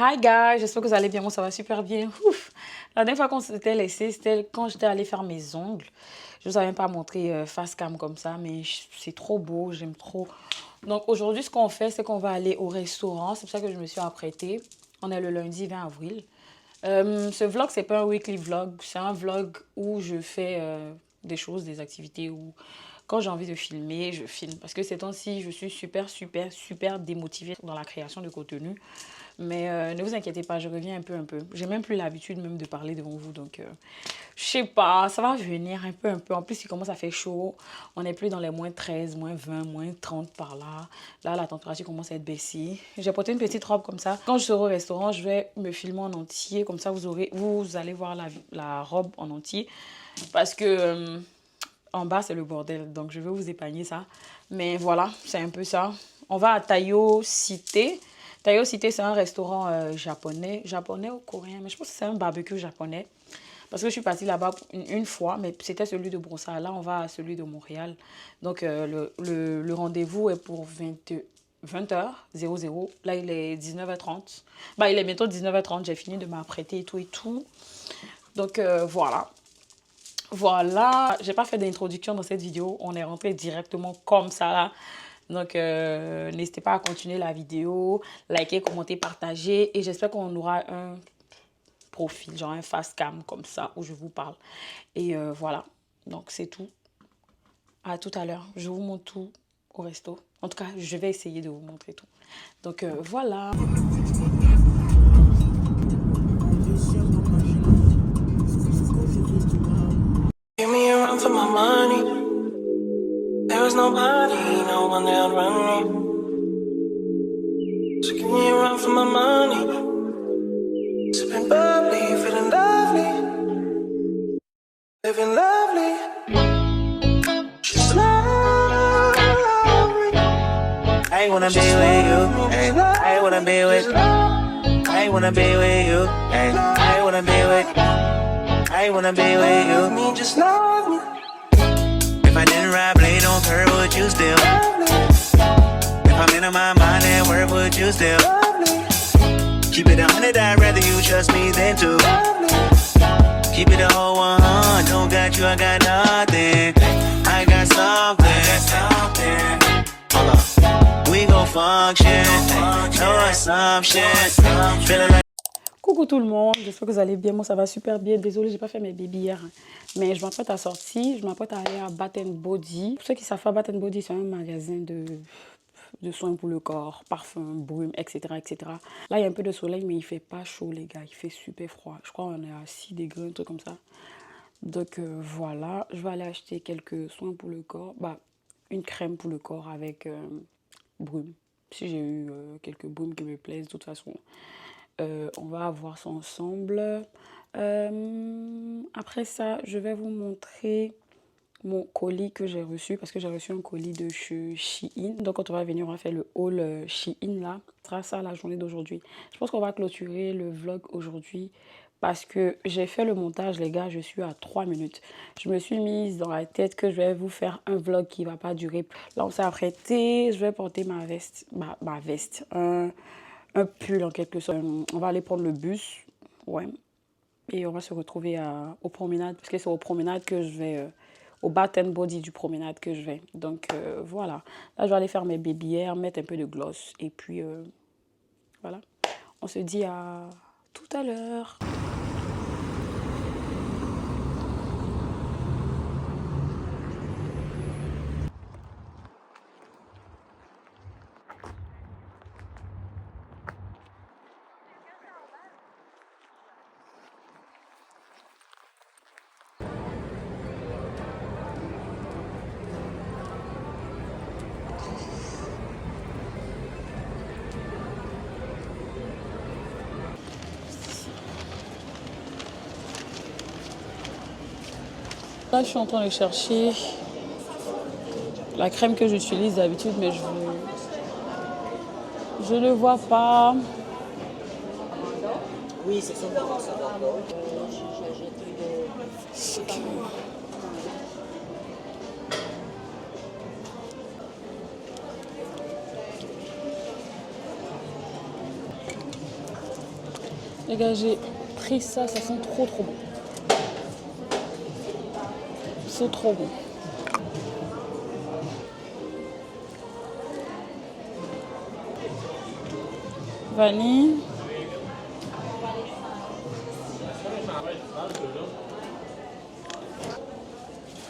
Hi guys, j'espère que vous allez bien, moi ça va super bien. Ouf. La dernière fois qu'on s'était laissé, c'était quand j'étais allée faire mes ongles. Je ne vous avais même pas montré face cam comme ça, mais c'est trop beau, j'aime trop. Donc aujourd'hui, ce qu'on fait, c'est qu'on va aller au restaurant. C'est pour ça que je me suis apprêtée. On est le lundi 20 avril. Ce vlog, c'est pas un weekly vlog, c'est un vlog où je fais des choses, des activités où quand j'ai envie de filmer, je filme. Parce que ces temps-ci, je suis super démotivée dans la création de contenu. Mais ne vous inquiétez pas, je reviens un peu. J'ai même plus l'habitude même de parler devant vous. Donc, je sais pas, ça va venir un peu. En plus, il commence à faire chaud. On n'est plus dans les moins 13, moins 20, moins 30 par là. Là, la température commence à être baissée. J'ai porté une petite robe comme ça. Quand je serai au restaurant, je vais me filmer en entier. Comme ça, vous allez voir la robe en entier. Parce que en bas, c'est le bordel. Donc, je vais vous épargner ça. Mais voilà, c'est un peu ça. On va à Taiyo Cité. Taiyo Cité, c'est un restaurant japonais ou coréen, mais je pense que c'est un barbecue japonais. Parce que je suis partie là-bas une fois, mais c'était celui de Brossard. Là, on va à celui de Montréal. Donc, le rendez-vous est pour 20h00. Là, il est 19h30. Bah, il est bientôt 19h30. J'ai fini de m'apprêter et tout. Donc, voilà. Voilà. J'ai pas fait d'introduction dans cette vidéo. On est rentré directement comme ça, là. Donc, n'hésitez pas à continuer la vidéo, liker, commenter, partager. Et j'espère qu'on aura un profil, genre un face cam comme ça, où je vous parle. Et voilà. Donc, c'est tout. À tout à l'heure. Je vous montre tout au resto. En tout cas, je vais essayer de vous montrer tout. Donc, voilà. Give me a run for my money. There was nobody, no one that would run me. So give me a run for my money. Sipping bubbly, feeling lovely. Living lovely. She's lovely. I wanna be with you. Ay, I wanna be with you. I wanna be with you. Ay, I wanna be with you. I wanna be with you. Me, just love me. If I didn't ride blade on curve, would you still? If I'm in my mind at work, would you still? Keep it 100, I'd rather you trust me than to. Keep it a whole 100, don't got you, I got nothing. I got something. Hold up, we gon' function. No assumption. Feeling like Coucou tout le monde, j'espère que vous allez bien. Moi, ça va super bien. Désolée, j'ai pas fait mes bébés hier. Mais je m'apprête à sortir. Je m'apprête à aller à Bath Body. Pour ceux qui savent pas, Bath Body, c'est un magasin de soins pour le corps, parfum, brume, etc., etc. Là, il y a un peu de soleil, mais il fait pas chaud, les gars. Il fait super froid. Je crois qu'on est à 6 degrés, un truc comme ça. Donc, voilà. Je vais aller acheter quelques soins pour le corps. Bah, une crème pour le corps avec brume. Si j'ai eu quelques brumes qui me plaisent, de toute façon. On va voir ça ensemble. Après ça, je vais vous montrer mon colis que j'ai reçu. Parce que j'ai reçu un colis de chez Shein. Donc quand on va venir, on va faire le haul Shein là. Ce sera ça la journée d'aujourd'hui. Je pense qu'on va clôturer le vlog aujourd'hui. Parce que j'ai fait le montage, les gars, je suis à 3 minutes. Je me suis mise dans la tête que je vais vous faire un vlog qui ne va pas durer. Là, on s'est apprêté. Je vais porter ma veste. Ma veste. Un pull en quelque sorte. On va aller prendre le bus, ouais, et on va se retrouver aux promenades, parce que c'est aux promenades que je vais, au Bath Body du promenade que je vais. Donc voilà, là je vais aller faire mes babyères, mettre un peu de gloss, et puis voilà, on se dit à tout à l'heure. Là, je suis en train de chercher la crème que j'utilise d'habitude, mais je ne vois pas. Oui, c'est ça. Les gars, j'ai pris ça, ça sent trop bon. C'est trop bon. Vanille.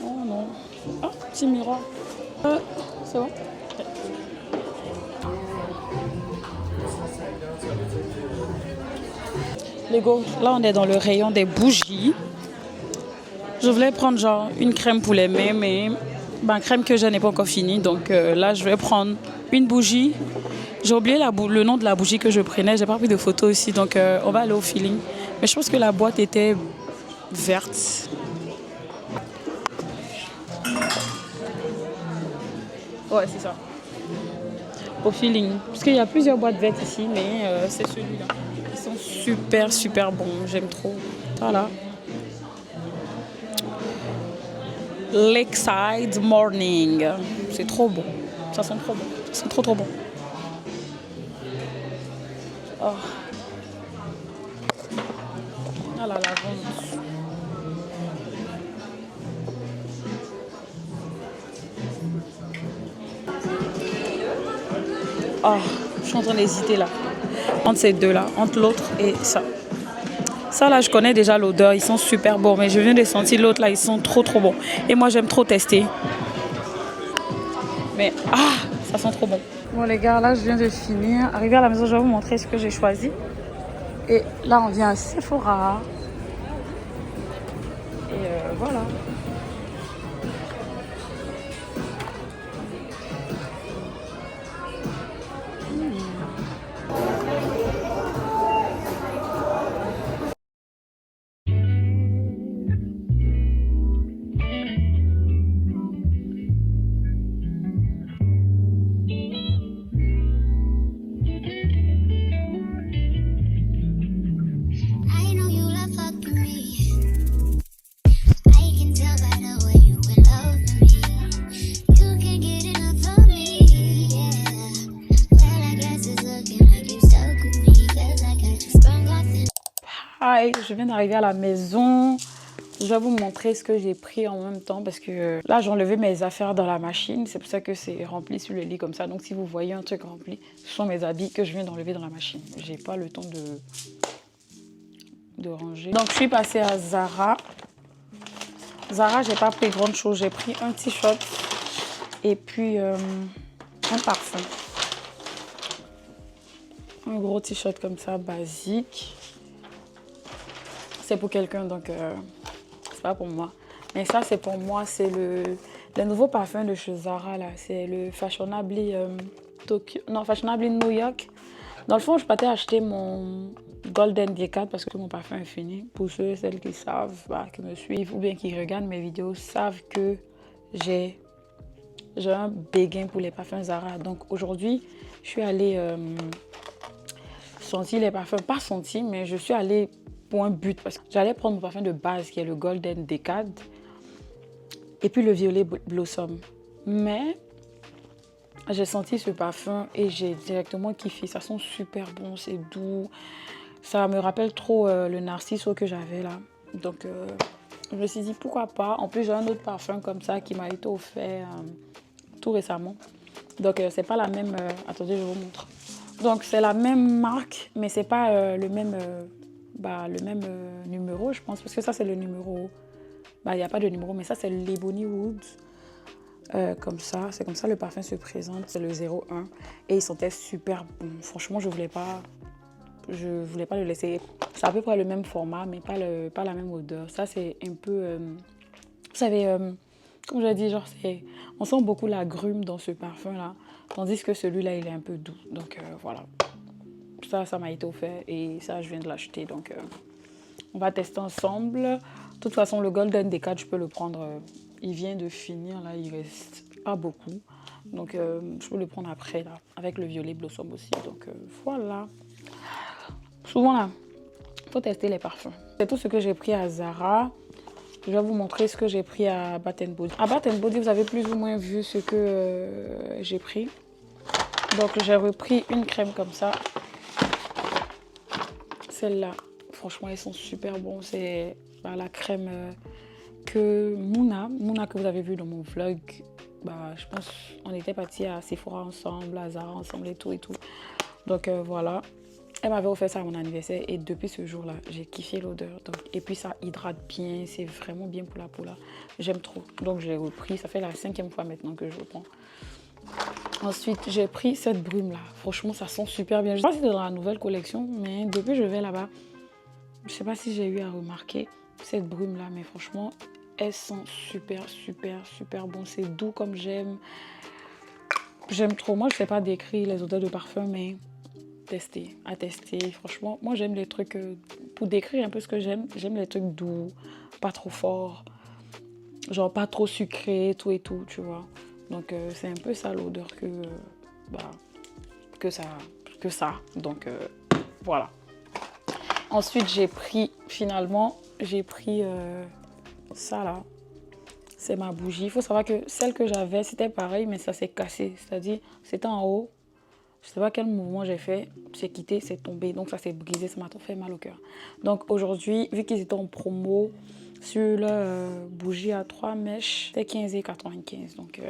Oh non. Ah, petit miroir. C'est bon? Les gars, là on est dans le rayon des bougies. Je voulais prendre genre une crème pour les mains, mais ma crème que j'ai n'est pas encore finie. Donc là, je vais prendre une bougie. J'ai oublié le nom de la bougie que je prenais. J'ai pas pris de photo aussi, donc on va aller au feeling. Mais je pense que la boîte était verte. Ouais, c'est ça. Au feeling. Parce qu'il y a plusieurs boîtes vertes ici, mais c'est celui-là. Ils sont super bons. J'aime trop. Voilà. Lakeside Morning. C'est trop bon. Ça sent trop bon. Ça sent trop bon. Oh. Ah la lavande. Oh, je suis en train d'hésiter là. Entre ces deux-là. Entre l'autre et ça. Ça là, je connais déjà l'odeur. Ils sont super bons. Mais je viens de sentir l'autre là. Ils sont trop bons. Et moi, j'aime trop tester. Mais ça sent trop bon. Bon les gars, là je viens de finir. Arrivé à la maison, je vais vous montrer ce que j'ai choisi. Et là on vient à Sephora. Et voilà. Hi, je viens d'arriver à la maison. Je vais vous montrer ce que j'ai pris en même temps parce que là, j'ai enlevé mes affaires dans la machine. C'est pour ça que c'est rempli sur le lit comme ça. Donc, si vous voyez un truc rempli, ce sont mes habits que je viens d'enlever dans la machine. J'ai pas le temps de ranger. Donc, je suis passée à Zara. Zara, j'ai pas pris grande chose. J'ai pris un t-shirt et puis un parfum. Un gros t-shirt comme ça, basique. C'est pour quelqu'un, donc c'est pas pour moi. Mais ça, c'est pour moi. C'est le nouveau parfum de chez Zara, là. C'est le Fashionably Fashionably New York. Dans le fond, je partais acheter mon Golden Decade parce que mon parfum est fini. Pour ceux et celles qui savent, qui me suivent ou bien qui regardent mes vidéos, savent que j'ai un béguin pour les parfums Zara. Donc aujourd'hui, je suis allée sentir les parfums. Pas sentir, mais je suis allée pour un but parce que j'allais prendre mon parfum de base qui est le Golden Decade et puis le Violet Blossom. Mais j'ai senti ce parfum et j'ai directement kiffé. Ça sent super bon, c'est doux. Ça me rappelle trop le Narciso que j'avais là. Donc je me suis dit pourquoi pas. En plus j'ai un autre parfum comme ça qui m'a été offert tout récemment. Donc c'est pas la même. Attendez, je vous montre. Donc c'est la même marque, mais c'est pas le même numéro, je pense, parce que ça c'est le numéro. Il n'y a pas de numéro, mais ça c'est l'Ebony Wood. Comme ça, c'est comme ça le parfum se présente, c'est le 01 et il sentait super bon. Franchement, je voulais pas le laisser. C'est à peu près le même format, mais pas la même odeur. Ça c'est un peu, vous savez, comme je dit, genre on sent beaucoup la grume dans ce parfum là, tandis que celui-là il est un peu doux. Donc voilà. Ça m'a été offert et ça, je viens de l'acheter. Donc, on va tester ensemble. toute façon, le Golden D4, je peux le prendre. Il vient de finir, là, il reste pas beaucoup. Donc, je peux le prendre après, là, avec le violet Blossom aussi. Donc, voilà. Souvent, là, il faut tester les parfums. C'est tout ce que j'ai pris à Zara. Je vais vous montrer ce que j'ai pris à Bath Body. À Bath Body, vous avez plus ou moins vu ce que j'ai pris. Donc, j'ai repris une crème comme ça. Celle-là, franchement, elles sont super bonnes. C'est la crème que Mouna que vous avez vu dans mon vlog. Je pense on était partis à Sephora ensemble, à Zara ensemble et tout. Donc, voilà. Elle m'avait offert ça à mon anniversaire et depuis ce jour-là, j'ai kiffé l'odeur. Et puis ça hydrate bien, c'est vraiment bien pour la peau là. J'aime trop. Donc j'ai repris, ça fait la 5e fois maintenant que je reprends. Ensuite, j'ai pris cette brume là. Franchement, ça sent super bien. Je sais pas si c'est dans la nouvelle collection, mais depuis que je vais là-bas, je sais pas si j'ai eu à remarquer cette brume là, mais franchement, elle sent super bon. C'est doux comme j'aime. J'aime trop. Moi, je sais pas décrire les odeurs de parfum, mais à tester. Franchement, moi j'aime les trucs, pour décrire un peu ce que j'aime les trucs doux, pas trop forts, genre pas trop sucré, tout et tout, tu vois. Donc c'est un peu ça l'odeur que ça. Donc voilà. Ensuite j'ai pris, ça là. C'est ma bougie. Il faut savoir que celle que j'avais, c'était pareil, mais ça s'est cassé. C'est-à-dire, c'était en haut. Je ne sais pas quel mouvement j'ai fait, c'est quitté, c'est tombé, donc ça s'est brisé, ça m'a trop fait mal au cœur. Donc aujourd'hui, vu qu'ils étaient en promo sur le bougie à 3 mèches, c'était 15,95. Donc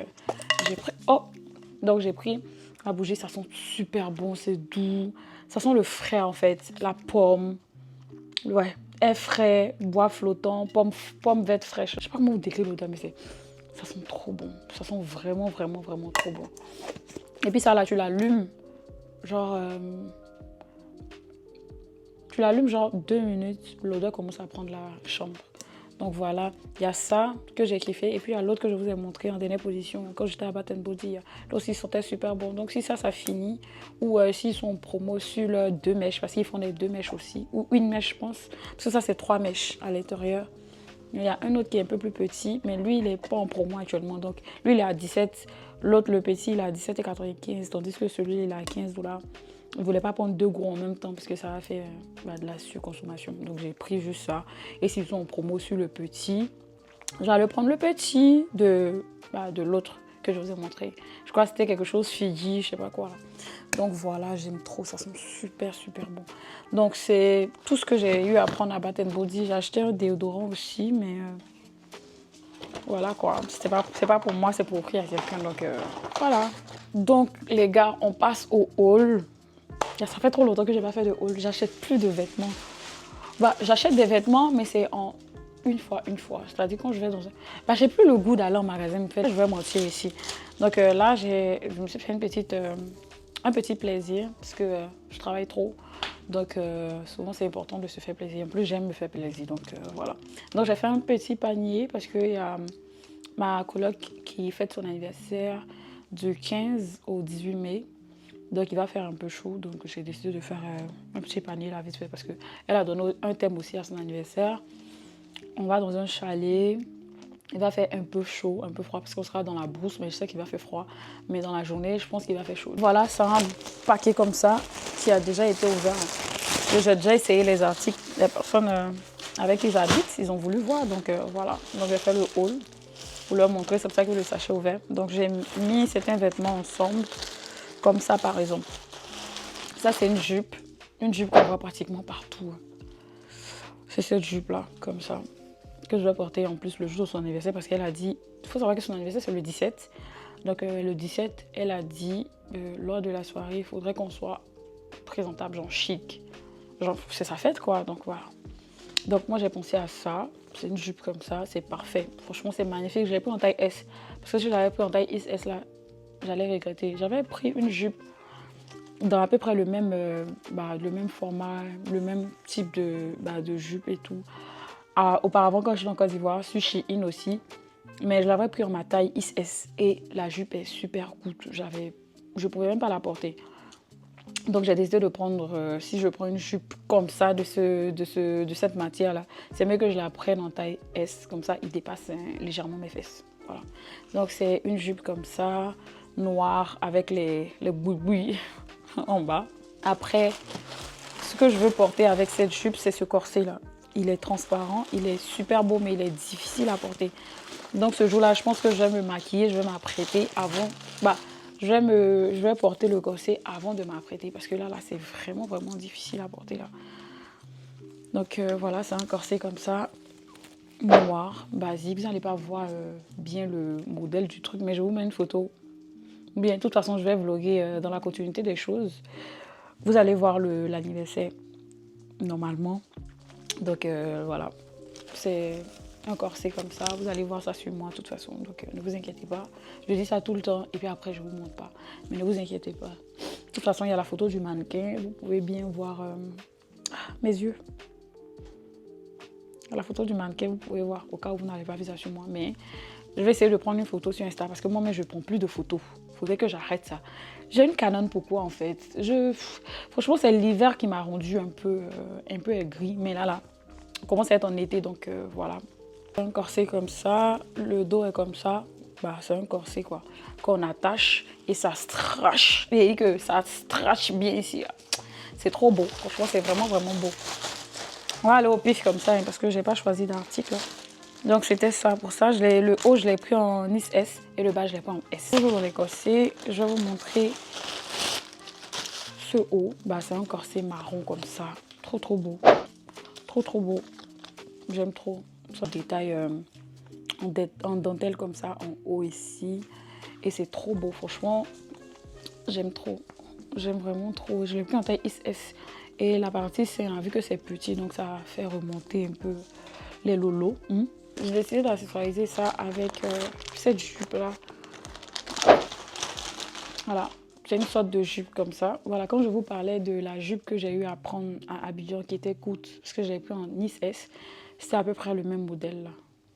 j'ai pris la bougie, ça sent super bon, c'est doux, ça sent le frais en fait, la pomme, ouais, air frais, bois flottant, pomme verte fraîche. Je sais pas comment vous décrire l'odeur, mais ça sent trop bon, ça sent vraiment trop bon. Et puis ça là, tu l'allumes. Genre, tu l'allumes genre 2 minutes, l'odeur commence à prendre la chambre. Donc voilà, il y a ça que j'ai kiffé. Et puis il y a l'autre que je vous ai montré en dernière position. Quand j'étais à Bath Body, là aussi sentait super bon. Donc si ça finit, ou s'ils sont en promo sur 2 mèches, parce qu'ils font les 2 mèches aussi, ou une mèche je pense, parce que ça c'est 3 mèches à l'intérieur. Il y a un autre qui est un peu plus petit, mais lui il n'est pas en promo actuellement. Donc lui il est à 17. L'autre, le petit, il est à 17,95 $, tandis que celui, il est à 15 $. Je ne voulais pas prendre 2 gros en même temps parce que ça va faire de la surconsommation. Donc, j'ai pris juste ça. Et s'ils sont en promo sur le petit, j'allais prendre le petit de l'autre que je vous ai montré. Je crois que c'était quelque chose Fiji, je sais pas quoi. Là. Donc, voilà, j'aime trop. Ça sent super bon. Donc, c'est tout ce que j'ai eu à prendre à Bath Body. J'ai acheté un déodorant aussi, mais... voilà quoi, c'est pas pour moi, c'est pour offrir à quelqu'un, donc voilà. Donc les gars, on passe au haul. Ça fait trop longtemps que j'ai pas fait de haul, j'achète plus de vêtements. J'achète des vêtements, mais c'est en une fois. C'est-à-dire quand je vais dans un... j'ai plus le goût d'aller en magasin, je vais mentir ici. Donc là, je me suis fait un petit plaisir, parce que je travaille trop. Donc souvent c'est important de se faire plaisir. En plus j'aime me faire plaisir, donc voilà. Donc j'ai fait un petit panier parce qu'il y a ma coloc qui fête son anniversaire du 15 au 18 mai. Donc il va faire un peu chaud, donc j'ai décidé de faire un petit panier là vite fait parce qu'elle a donné un thème aussi à son anniversaire. On va dans un chalet. Il va faire un peu chaud, un peu froid parce qu'on sera dans la brousse, mais je sais qu'il va faire froid. Mais dans la journée, je pense qu'il va faire chaud. Voilà, c'est un paquet comme ça qui a déjà été ouvert. J'ai déjà essayé les articles. Les personnes avec qui j'habite, ils ont voulu voir. Donc voilà, donc j'ai fait le haul pour leur montrer. C'est pour ça que le sachet est ouvert. Donc j'ai mis certains vêtements ensemble, comme ça par exemple. Ça c'est une jupe qu'on voit pratiquement partout. C'est cette jupe là, comme ça, que je dois porter en plus le jour de son anniversaire parce qu'elle a dit, il faut savoir que son anniversaire c'est le 17. Donc le 17, elle a dit, lors de la soirée, il faudrait qu'on soit présentable, genre chic. Genre c'est sa fête quoi, donc voilà. Donc moi j'ai pensé à ça, c'est une jupe comme ça, c'est parfait. Franchement c'est magnifique, je l'ai pris en taille S. Parce que si je l'avais pris en taille XS là, j'allais regretter. J'avais pris une jupe dans à peu près le même format, le même type de jupe et tout. Auparavant, quand j'étais en Côte d'Ivoire, sur Shein aussi. Mais je l'avais pris en ma taille XS et la jupe est super courte. Je ne pouvais même pas la porter. Donc j'ai décidé de prendre, si je prends une jupe comme ça de cette matière-là, c'est mieux que je la prenne en taille S, comme ça il dépasse légèrement mes fesses. Voilà. Donc c'est une jupe comme ça, noire, avec les boui-boui en bas. Après, ce que je veux porter avec cette jupe, c'est ce corset-là. Il est transparent, il est super beau, mais il est difficile à porter. Donc ce jour-là, je pense que je vais me maquiller, je vais m'apprêter avant... je vais porter le corset avant de m'apprêter parce que là c'est vraiment difficile à porter là. Donc voilà, c'est un corset comme ça, noir, basique. Vous n'allez pas voir bien le modèle du truc, mais je vous mets une photo. Bien, de toute façon, je vais vlogger dans la continuité des choses. Vous allez voir l'anniversaire normalement. Donc voilà, c'est un corset comme ça, vous allez voir ça sur moi de toute façon, donc ne vous inquiétez pas. Je dis ça tout le temps et puis après je vous montre pas, mais ne vous inquiétez pas. De toute façon, il y a la photo du mannequin, vous pouvez bien voir mes yeux. La photo du mannequin, vous pouvez voir au cas où vous n'avez pas vu ça sur moi, mais je vais essayer de prendre une photo sur Insta parce que moi-même je prends plus de photos. Il faudrait que j'arrête ça. J'ai une Canon, pourquoi en fait? Franchement, c'est l'hiver qui m'a rendu un peu aigri, mais là, on commence à être en été, donc voilà. Un corset comme ça, le dos est comme ça, bah, c'est un corset quoi, qu'on attache et ça strache, et que ça strache bien ici. C'est trop beau, franchement c'est vraiment beau. On va aller au pif comme ça hein, parce que j'ai pas choisi d'article. Donc c'était ça, pour ça le haut je l'ai pris en XS et le bas je l'ai pris en S. Toujours dans les corsets, je vais vous montrer ce haut, bah, c'est un corset marron comme ça, trop beau, trop beau, j'aime trop. Ce détail en dentelle comme ça en haut ici et c'est trop beau, franchement j'aime trop, j'aime vraiment trop. Je l'ai pris en taille XS et la partie c'est vu que c'est petit donc ça fait remonter un peu les lolos. J'ai décidé d'accessoiriser ça avec cette jupe là. Voilà, c'est une sorte de jupe comme ça. Voilà, quand je vous parlais de la jupe que j'ai eu à prendre à Abidjan qui était courte, parce que j'avais pris en XS, c'était à peu près le même modèle là.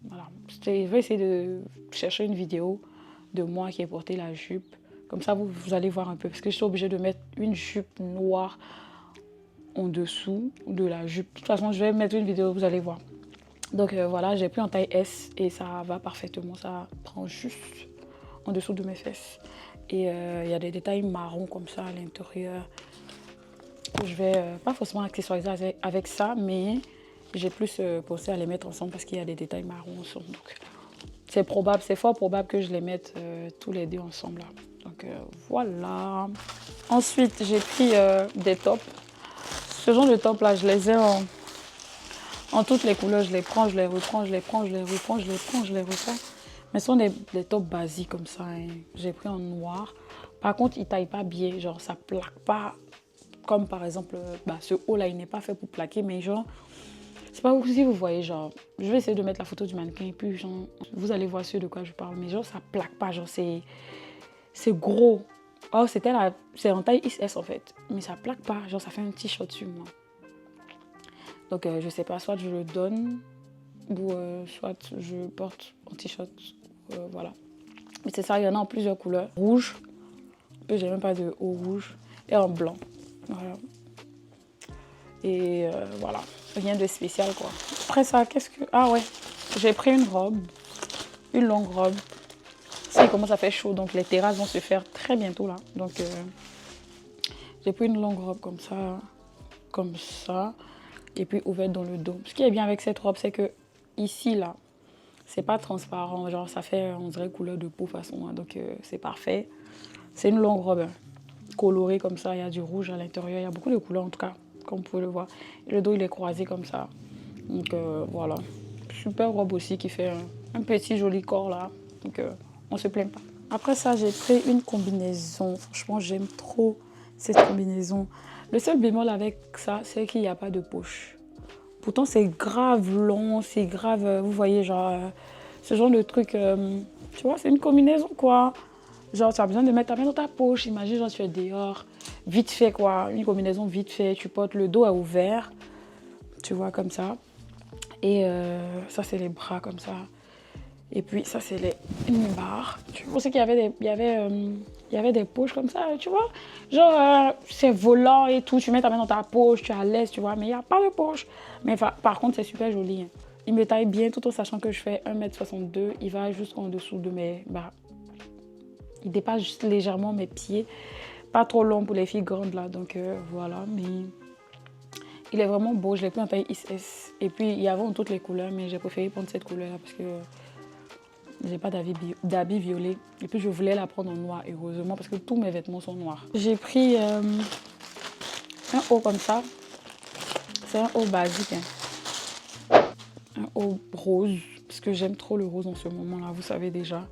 Voilà. Je vais essayer de chercher une vidéo de moi qui ai porté la jupe. Comme ça, vous allez voir un peu. Parce que je suis obligée de mettre une jupe noire en dessous de la jupe. De toute façon, je vais mettre une vidéo, vous allez voir. Donc voilà, j'ai pris en taille S et ça va parfaitement. Ça prend juste en dessous de mes fesses. Et il y a des détails marrons comme ça à l'intérieur. Je vais pas forcément accessoiriser avec ça, mais j'ai plus pensé à les mettre ensemble parce qu'il y a des détails marrons ensemble. Donc c'est probable, c'est fort probable que je les mette tous les deux ensemble là. Donc voilà. Ensuite, j'ai pris des tops. Ce genre de top là, je les ai en toutes les couleurs. Je les prends, je les reprends, je les prends, je les reprends, je les prends, je les reprends. Mais ce sont des tops basiques comme ça. Hein. J'ai pris en noir. Par contre, ils ne taillent pas bien. Genre, ça plaque pas. Comme par exemple, bah, ce haut là, il n'est pas fait pour plaquer. Mais genre, c'est pas si vous voyez. Genre, je vais essayer de mettre la photo du mannequin. Et puis, genre, vous allez voir ce de quoi je parle. Mais genre, ça plaque pas. Genre, c'est gros. Oh, c'est en taille XS en fait. Mais ça plaque pas. Genre, ça fait un t-shirt sur moi. Donc, je sais pas. Soit je le donne. Ou soit je porte en t-shirt. Voilà. Mais c'est ça, il y en a en plusieurs couleurs. Rouge, j'ai même pas de haut rouge. Et en blanc. Voilà. Et voilà. Rien de spécial quoi. Après ça, qu'est-ce que... Ah ouais, j'ai pris une robe. Une longue robe. Ça, il commence à faire chaud. Donc les terrasses vont se faire très bientôt là. Donc j'ai pris une longue robe comme ça. Comme ça. Et puis ouverte dans le dos. Ce qui est bien avec cette robe, c'est que ici là, c'est pas transparent, genre ça fait on dirait couleur de peau façon, hein, donc c'est parfait. C'est une longue robe colorée comme ça, il y a du rouge à l'intérieur, il y a beaucoup de couleurs en tout cas, comme vous pouvez le voir. Et le dos il est croisé comme ça, donc voilà. Super robe aussi qui fait un petit joli corps là, donc on se plaint pas. Après ça j'ai pris une combinaison, franchement j'aime trop cette combinaison. Le seul bémol avec ça c'est qu'il n'y a pas de poche. Pourtant, c'est grave long, c'est grave, vous voyez, genre, ce genre de truc, tu vois, c'est une combinaison, quoi. Genre, tu as besoin de mettre ta main dans ta poche, imagine, genre, tu es dehors, vite fait, quoi, une combinaison vite fait, tu portes le dos à ouvert, tu vois, comme ça. Et ça, c'est les bras, comme ça. Et puis ça c'est une barre. Je pensais qu'il y avait il y avait des poches comme ça, tu vois. Genre c'est volant et tout, tu mets ta main dans ta poche, tu es à l'aise, tu vois. Mais il n'y a pas de poche. Mais par contre c'est super joli. Hein. Il me taille bien tout en sachant que je fais 1,62 m. Il va jusqu'en dessous de mes... Bah, il dépasse juste légèrement mes pieds. Pas trop long pour les filles grandes là. Donc voilà, mais... Il est vraiment beau. Je l'ai pris en taille XS. Et puis il y avait en toutes les couleurs, mais j'ai préféré prendre cette couleur là parce que... J'ai pas d'habit violet. Et puis je voulais la prendre en noir, heureusement, parce que tous mes vêtements sont noirs. J'ai pris un haut comme ça. C'est un haut basique. Hein. Un haut rose, parce que j'aime trop le rose en ce moment-là, vous savez déjà.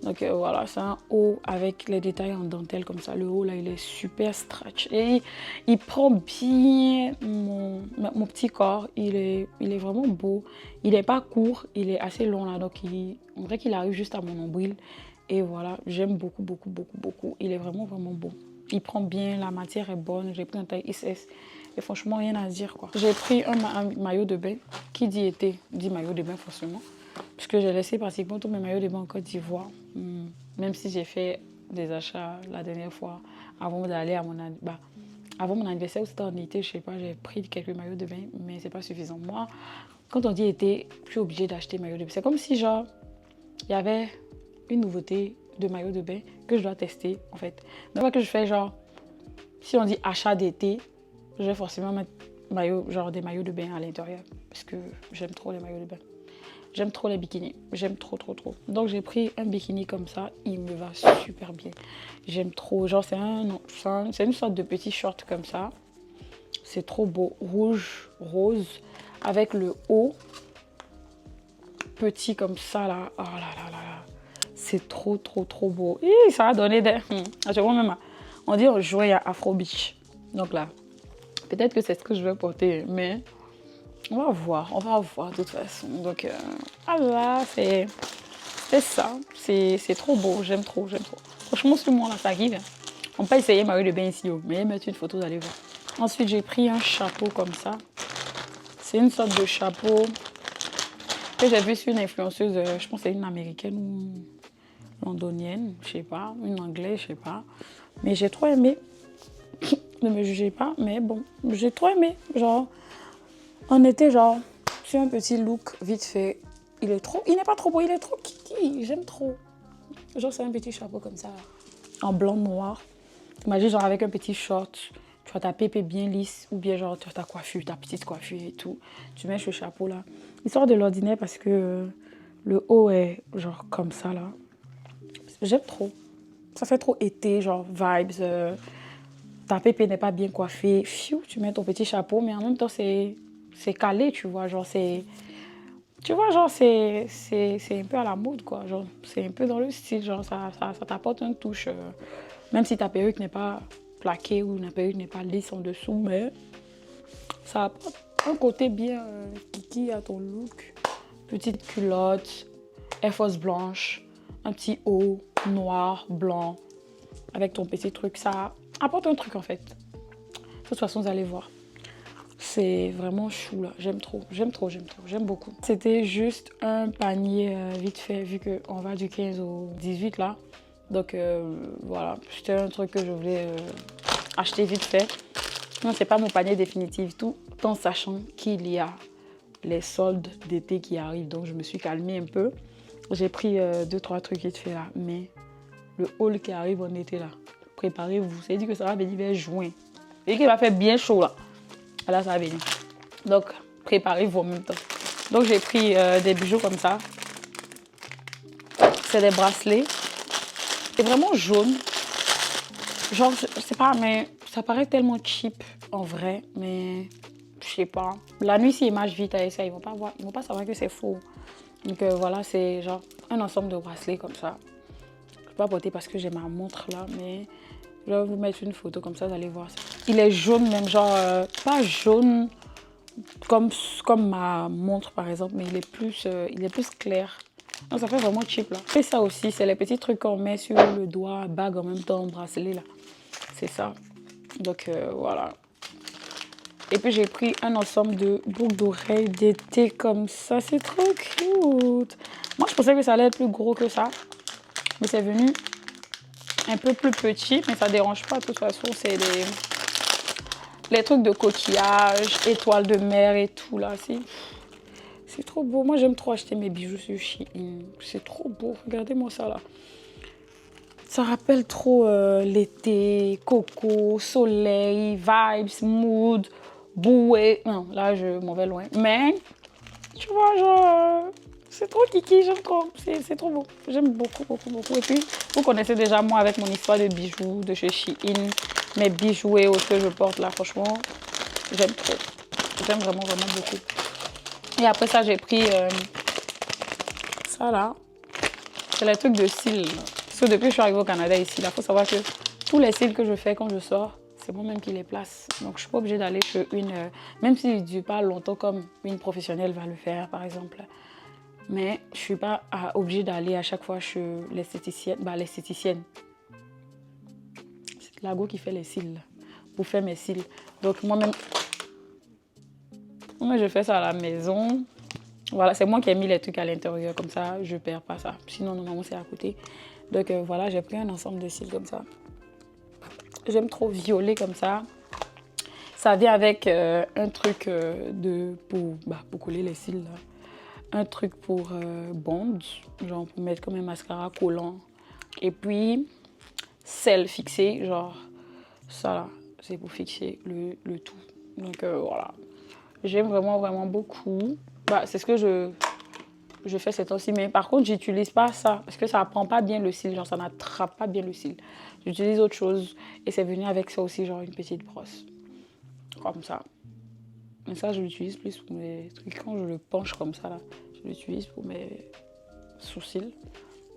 Donc voilà, c'est un haut avec les détails en dentelle comme ça. Le haut là, il est super stretch. Et il prend bien mon petit corps. Il est vraiment beau. Il n'est pas court, il est assez long là. Donc on dirait qu'il arrive juste à mon nombril. Et voilà, j'aime beaucoup, beaucoup, beaucoup, beaucoup. Il est vraiment, vraiment beau. Il prend bien, la matière est bonne. J'ai pris un taille XS. Et franchement, rien à dire quoi. J'ai pris un maillot de bain. Qui dit été, dit maillot de bain forcément. Puisque j'ai laissé pratiquement tous mes maillots de bain en Côte d'Ivoire. Même si j'ai fait des achats la dernière fois avant d'aller à avant mon anniversaire ou c'était en été, je sais pas, j'ai pris quelques maillots de bain, mais c'est pas suffisant. Moi, quand on dit été, je suis obligée d'acheter maillots de bain. C'est comme si genre, il y avait une nouveauté de maillot de bain que je dois tester en fait. Donc moi que je fais genre, si on dit achat d'été, je vais forcément mettre des maillots de bain à l'intérieur parce que j'aime trop les maillots de bain. J'aime trop les bikinis. J'aime trop, trop, trop. Donc, j'ai pris un bikini comme ça. Il me va super bien. J'aime trop. Genre, c'est une sorte de petit short comme ça. C'est trop beau. Rouge, rose. Avec le haut petit comme ça, là. Oh là là là là. C'est trop, trop, trop beau. Et ça a donné des... Même, on dit on jouait à Afro Beach. Donc là, peut-être que c'est ce que je vais porter. Mais... on va voir de toute façon. Donc, voilà, c'est ça. C'est trop beau, j'aime trop, j'aime trop. Franchement, ce moment-là, ça arrive. On peut essayer maillot de bain ici, mais mettre une photo, vous allez voir. Ensuite, j'ai pris un chapeau comme ça. C'est une sorte de chapeau que j'ai vu sur une influenceuse, je pense que c'est une américaine ou londonienne, je sais pas, une anglaise, je sais pas. Mais j'ai trop aimé. Ne me jugez pas, mais bon, j'ai trop aimé. Genre... on était genre sur un petit look vite fait. Il n'est pas trop beau, il est trop kiki. J'aime trop. Genre c'est un petit chapeau comme ça, en blanc noir. Imagine genre avec un petit short, tu as ta pépé bien lisse ou bien genre tu as ta coiffure, ta petite coiffure et tout. Tu mets ce chapeau là. Il sort de l'ordinaire parce que le haut est genre comme ça là. J'aime trop. Ça fait trop été, genre vibes. Ta pépé n'est pas bien coiffée. Fiu, tu mets ton petit chapeau, mais en même temps c'est calé, tu vois, genre c'est... Tu vois, genre c'est un peu à la mode, quoi. Genre, c'est un peu dans le style, genre ça t'apporte une touche. Même si ta perruque n'est pas plaquée ou ta perruque n'est pas lisse en dessous, mais ça apporte un côté bien kiki à ton look. Petite culotte, Air Force blanche, un petit haut noir, blanc, avec ton petit truc. Ça apporte un truc, en fait. De toute façon, vous allez voir. C'est vraiment chou là, j'aime trop, j'aime beaucoup. C'était juste un panier vite fait vu qu'on va du 15 au 18 là. Donc voilà, c'était un truc que je voulais acheter vite fait. Non, c'est pas mon panier définitif, tout en sachant qu'il y a les soldes d'été qui arrivent. Donc je me suis calmée un peu. J'ai pris 2-3 trucs vite fait là, mais le haul qui arrive en été là, préparez-vous. C'est dit que ça va venir vers juin. Et qu'il va faire bien chaud là. Là, ça va venir. Donc, préparez-vous en même temps. Donc, j'ai pris des bijoux comme ça. C'est des bracelets. C'est vraiment jaune. Genre, je sais pas, mais ça paraît tellement cheap en vrai. Mais, je sais pas. La nuit, s'ils marchent vite avec ça, ils vont pas savoir que c'est faux. Donc, voilà, c'est genre un ensemble de bracelets comme ça. Je ne peux pas porter parce que j'ai ma montre là, mais... je vais vous mettre une photo comme ça, vous allez voir ça. Il est jaune même, genre, pas jaune comme ma montre par exemple, mais il est plus clair. Donc ça fait vraiment cheap là. Et ça aussi, c'est les petits trucs qu'on met sur le doigt, bague en même temps, bracelet là. C'est ça. Donc voilà. Et puis j'ai pris un ensemble de boucles d'oreilles d'été comme ça. C'est trop cute. Moi, je pensais que ça allait être plus gros que ça. Mais c'est venu un peu plus petit. Mais ça dérange pas. De toute façon, c'est les trucs de coquillage, étoiles de mer et tout là. C'est trop beau. Moi, j'aime trop acheter mes bijoux sur Shein. C'est trop beau. Regardez-moi ça là. Ça rappelle trop l'été, coco, soleil, vibes, mood, bouée. Non, là, je m'en vais loin. Mais, tu vois, genre, c'est trop kiki, j'aime trop. C'est trop beau. J'aime beaucoup, beaucoup, beaucoup. Et puis, vous connaissez déjà moi avec mon histoire de bijoux de chez Shein. Mes bijoux et autres que je porte là, franchement, j'aime trop. J'aime vraiment, vraiment beaucoup. Et après ça, j'ai pris ça là. C'est les trucs de cils. Parce que depuis que je suis arrivée au Canada ici, il faut savoir que tous les cils que je fais quand je sors, c'est moi-même qui les place. Donc, je ne suis pas obligée d'aller chez une... même s'il ne dure pas longtemps comme une professionnelle va le faire, par exemple. Mais je ne suis pas obligée d'aller à chaque fois chez l'esthéticienne. Bah, l'esthéticienne. C'est Lago qui fait les cils. Pour faire mes cils. Donc, moi-même, je fais ça à la maison. Voilà, c'est moi qui ai mis les trucs à l'intérieur. Comme ça, je ne perds pas ça. Sinon, normalement, c'est à côté. Donc voilà, j'ai pris un ensemble de cils comme ça. J'aime trop violet comme ça. Ça vient avec un truc pour coller les cils. Là. Un truc pour bond, genre pour mettre comme un mascara collant. Et puis, sel fixé, genre ça là, c'est pour fixer le tout. Donc voilà. J'aime vraiment, vraiment beaucoup. Bah, c'est ce que je fais ces temps-ci, mais par contre, j'utilise pas ça parce que ça prend pas bien le cil, genre ça n'attrape pas bien le cil. J'utilise autre chose et c'est venu avec ça aussi, genre une petite brosse. Comme ça. Mais ça, je l'utilise plus pour mes trucs. Quand je le penche comme ça, là, je l'utilise pour mes sourcils.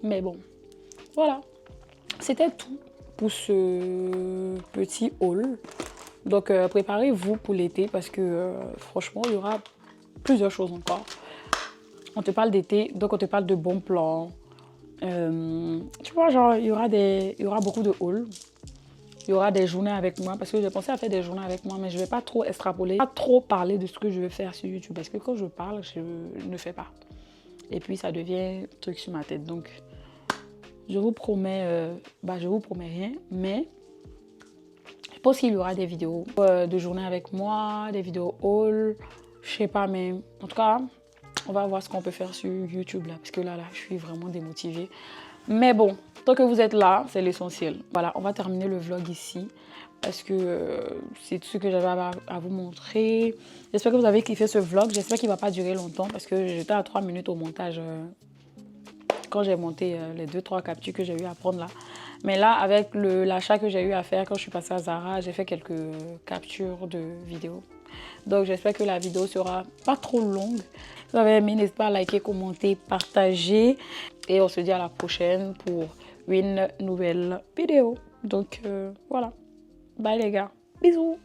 Mais bon, voilà. C'était tout pour ce petit haul. Donc, préparez-vous pour l'été parce que franchement, il y aura plusieurs choses encore. On te parle d'été, donc on te parle de bons plans. Tu vois, genre, il y aura beaucoup de hauls. Il y aura des journées avec moi parce que j'ai pensé à faire des journées avec moi, mais je ne vais pas trop extrapoler, pas trop parler de ce que je vais faire sur YouTube parce que quand je parle, je ne fais pas. Et puis, ça devient un truc sur ma tête. Donc, je vous promets rien, mais je pense qu'il y aura des vidéos de journée avec moi, des vidéos haul, je sais pas, mais en tout cas, on va voir ce qu'on peut faire sur YouTube là, parce que là, je suis vraiment démotivée. Mais bon, tant que vous êtes là, c'est l'essentiel. Voilà, on va terminer le vlog ici, parce que c'est tout ce que j'avais à vous montrer. J'espère que vous avez kiffé ce vlog. J'espère qu'il ne va pas durer longtemps, parce que j'étais à 3 minutes au montage quand j'ai monté les 2-3 captures que j'ai eu à prendre là. Mais là, avec l'achat que j'ai eu à faire quand je suis passée à Zara, j'ai fait quelques captures de vidéos. Donc, j'espère que la vidéo sera pas trop longue. Si vous avez aimé, n'hésitez pas à liker, commenter, partager. Et on se dit à la prochaine pour une nouvelle vidéo. Donc, voilà. Bye les gars. Bisous.